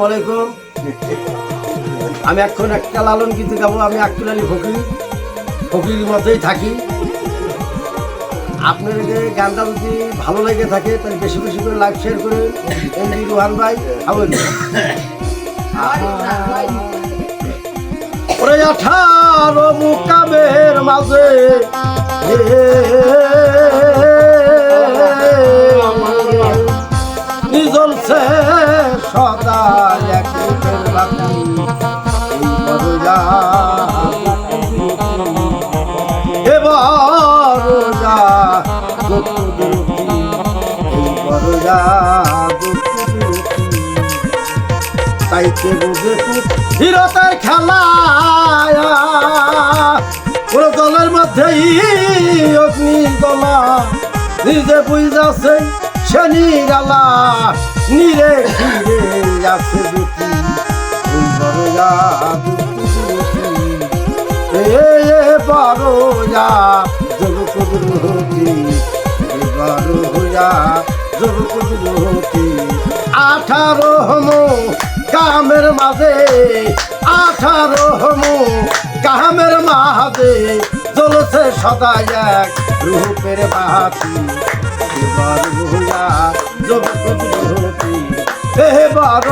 আলাইকুম। আমি এখন একটা লালন গীতি গাবো। আমি আক্কেল আলী ফকির, ফকির মতোই থাকি। আপনার গানটা যদি ভালো লেগে থাকে তাহলে বেশি বেশি করে লাইক শেয়ার করে এমডি রোহান ভাই আবার ওরে 18 মুকামের মাঝে জ্বলছে সদা এক রূপের বাতি। এবার যা তাইতে বুঝে হিরতের খেলা পুরো দলের মধ্যেই অগ্নি দলা নিজে বুঝাছে সে নিরালা নিরে ফিরে আছে দুটি বড়য়া বারোয়া জগৎ 18 কামের মাঝে 18 কামের মাঝে জ্বলছে সদা এক রূপের বাতি। এবার ভুয়া জগৎ এবার